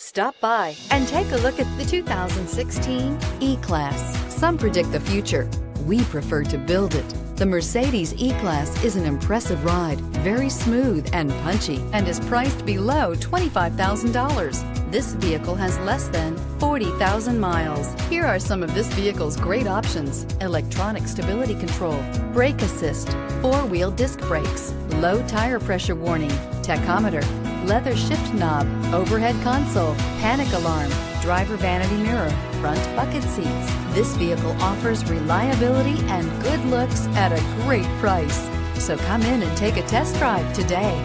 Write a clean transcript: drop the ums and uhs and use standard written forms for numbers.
Stop by and take a look at the 2016 E-Class. Some predict the future. We prefer to build it. The Mercedes E-Class is an impressive ride, very smooth and punchy, and is priced below $25,000. This vehicle has less than 40,000 miles. Here are some of this vehicle's great options: electronic stability control, brake assist, four-wheel disc brakes, low tire pressure warning, tachometer, leather shift knob, overhead console, panic alarm, driver vanity mirror, front bucket seats. This vehicle offers reliability and good looks at a great price. So come in and take a test drive today.